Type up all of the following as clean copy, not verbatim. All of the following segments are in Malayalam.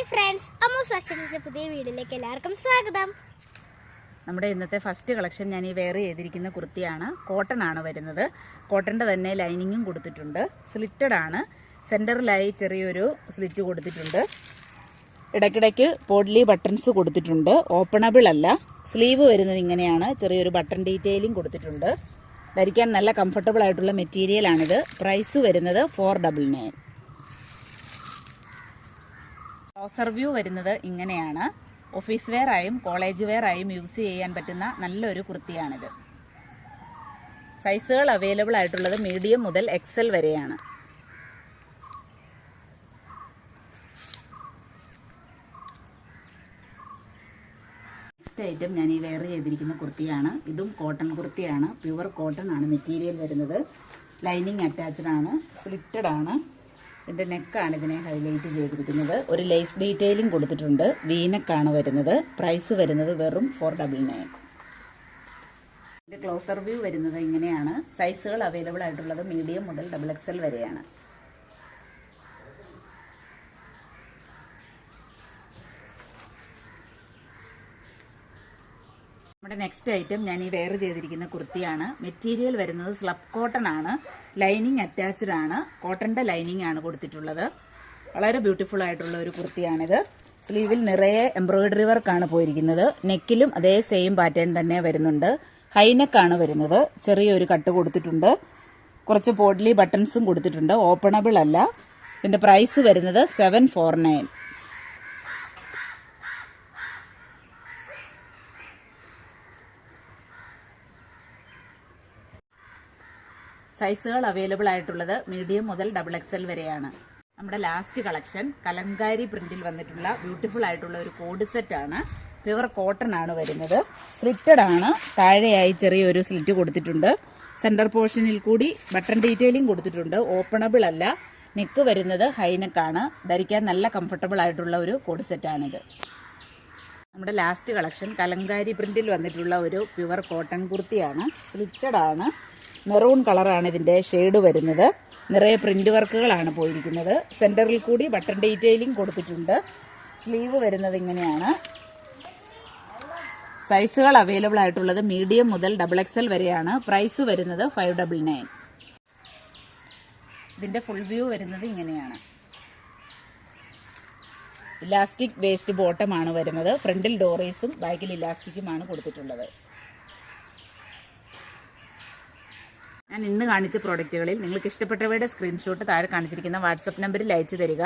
ഹായ് ഫ്രണ്ട്സ്, അമ്മൂസ് ഫാഷൻസിന്റെ പുതിയ വീഡിയോയിലേക്ക് എല്ലാവർക്കും സ്വാഗതം. നമ്മുടെ ഇന്നത്തെ ഫസ്റ്റ് കളക്ഷൻ ഞാൻ ഈ വെയർ ചെയ്തിരിക്കുന്ന കുർത്തിയാണ്. കോട്ടൺ ആണ് വരുന്നത്. കോട്ടൻ്റെ തന്നെ ലൈനിങ്ങും കൊടുത്തിട്ടുണ്ട്. സ്ലിറ്റഡ് ആണ്. സെൻറ്ററിലായി ചെറിയൊരു സ്ലിറ്റ് കൊടുത്തിട്ടുണ്ട്. ഇടയ്ക്കിടയ്ക്ക് പോഡ്ലി ബട്ടൺസ് കൊടുത്തിട്ടുണ്ട്. ഓപ്പണബിൾ അല്ല. സ്ലീവ് വരുന്നത് ഇങ്ങനെയാണ്. ചെറിയൊരു ബട്ടൺ ഡീറ്റെയിലിംഗ് കൊടുത്തിട്ടുണ്ട്. ധരിക്കാൻ നല്ല കംഫർട്ടബിൾ ആയിട്ടുള്ള മെറ്റീരിയലാണിത്. പ്രൈസ് വരുന്നത് 499. ക്ലോസർ വ്യൂ വരുന്നത് ഇങ്ങനെയാണ്. ഓഫീസ് വെയർ ആയും കോളേജ് വെയർ ആയും യൂസ് ചെയ്യാൻ പറ്റുന്ന നല്ലൊരു കുർത്തിയാണിത്. സൈസുകൾ അവൈലബിൾ ആയിട്ടുള്ളത് മീഡിയം മുതൽ എക്സൽ വരെയാണ്. നെക്സ്റ്റ് ഐറ്റം ഞാൻ ഈ വെയർ ചെയ്തിരിക്കുന്ന കുർത്തിയാണ്. ഇതും കോട്ടൺ കുർത്തിയാണ്. പ്യുവർ കോട്ടൺ ആണ് മെറ്റീരിയൽ വരുന്നത്. ലൈനിങ് അറ്റാച്ച്ഡ് ആണ്. സ്ലിറ്റഡ് ആണ്. ഇതിന്റെ നെക്കാണ് ഇതിനെ ഹൈലൈറ്റ് ചെയ്തിരിക്കുന്നത്. ഒരു ലേസ് ഡീറ്റെയിലിംഗ് കൊടുത്തിട്ടുണ്ട്. വീനെക്കാണ് വരുന്നത്. പ്രൈസ് വരുന്നത് വെറും 499. ഇതിന്റെ ക്ലോസർ വ്യൂ വരുന്നത് ഇങ്ങനെയാണ്. സൈസുകൾ അവൈലബിൾ ആയിട്ടുള്ളത് മീഡിയം മുതൽ XXL വരെയാണ്. നമ്മുടെ നെക്സ്റ്റ് ഐറ്റം ഞാൻ ഈ വെയർ ചെയ്തിരിക്കുന്ന കുർത്തിയാണ്. മെറ്റീരിയൽ വരുന്നത് സ്ലബ് കോട്ടൺ ആണ്. ലൈനിങ് അറ്റാച്ച്ഡ് ആണ്. കോട്ടന്റെ ലൈനിങ് ആണ് കൊടുത്തിട്ടുള്ളത്. വളരെ ബ്യൂട്ടിഫുൾ ആയിട്ടുള്ള ഒരു കുർത്തിയാണിത്. സ്ലീവിൽ നിറയെ എംബ്രോയിഡറി വർക്കാണ് പോയിരിക്കുന്നത്. നെക്കിലും അതേ സെയിം പാറ്റേൺ തന്നെ വരുന്നുണ്ട്. ഹൈനെക്കാണ് വരുന്നത്. ചെറിയൊരു കട്ട് കൊടുത്തിട്ടുണ്ട്. കുറച്ച് പോഡ്ലി ബട്ടൺസും കൊടുത്തിട്ടുണ്ട്. ഓപ്പണബിൾ അല്ല. ഇതിന്റെ പ്രൈസ് വരുന്നത് 749. സൈസുകൾ അവൈലബിൾ ആയിട്ടുള്ളത് മീഡിയം മുതൽ XXL വരെയാണ്. നമ്മുടെ ലാസ്റ്റ് കളക്ഷൻ കലങ്കാരി പ്രിന്റിൽ വന്നിട്ടുള്ള ബ്യൂട്ടിഫുൾ ആയിട്ടുള്ള ഒരു കോഡ് സെറ്റ് ആണ്. പ്യുവർ കോട്ടൺ ആണ് വരുന്നത്. സ്ലിറ്റഡ് ആണ്. താഴെയായി ചെറിയൊരു സ്ലിറ്റ് കൊടുത്തിട്ടുണ്ട്. സെന്റർ പോർഷനിൽ കൂടി ബട്ടൺ ഡീറ്റെയിലിംഗ് കൊടുത്തിട്ടുണ്ട്. ഓപ്പണബിൾ അല്ല. നെക്ക് വരുന്നത് ഹൈനെക്കാണ്. ധരിക്കാൻ നല്ല കംഫർട്ടബിൾ ആയിട്ടുള്ള ഒരു കോഡ് സെറ്റാണിത്. നമ്മുടെ ലാസ്റ്റ് കളക്ഷൻ കലങ്കാരി പ്രിന്റിൽ വന്നിട്ടുള്ള ഒരു പ്യുവർ കോട്ടൺ കുർത്തിയാണ്. സ്ലിറ്റഡ് ആണ്. മെറൂൺ കളറാണ് ഇതിന്റെ ഷെയ്ഡ് വരുന്നത്. നിറയെ പ്രിന്റ് വർക്കുകളാണ് പോയിരിക്കുന്നത്. സെന്ററിൽ കൂടി ബട്ടൺ ഡീറ്റെയിലിംഗ് കൊടുത്തിട്ടുണ്ട്. സ്ലീവ് വരുന്നത് ഇങ്ങനെയാണ്. സൈസുകൾ അവൈലബിൾ ആയിട്ടുള്ളത് മീഡിയം മുതൽ XXL വരെയാണ്. പ്രൈസ് വരുന്നത് 599. ഇതിന്റെ ഫുൾ വ്യൂ വരുന്നത് ഇങ്ങനെയാണ്. ഇലാസ്റ്റിക് വേസ്റ്റ് ബോട്ടം ആണ് വരുന്നത്. ഫ്രണ്ടിൽ ഡോറീസും ബാക്കിൽ ഇലാസ്റ്റിക്കുമാണ് കൊടുത്തിട്ടുള്ളത്. ഞാൻ ഇന്ന് കാണിച്ച പ്രോഡക്റ്റുകളിൽ നിങ്ങൾക്ക് ഇഷ്ടപ്പെട്ടവയുടെ സ്ക്രീൻഷോട്ട് താഴെ കാണിച്ചിരിക്കുന്ന വാട്സപ്പ് നമ്പറിൽ അയച്ചു തരിക.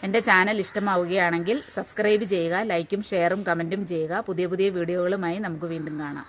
എൻ്റെ ചാനൽ ഇഷ്ടമാവുകയാണെങ്കിൽ സബ്സ്ക്രൈബ് ചെയ്യുക. ലൈക്കും ഷെയറും കമൻറ്റും ചെയ്യുക. പുതിയ പുതിയ വീഡിയോകളുമായി നമുക്ക് വീണ്ടും കാണാം.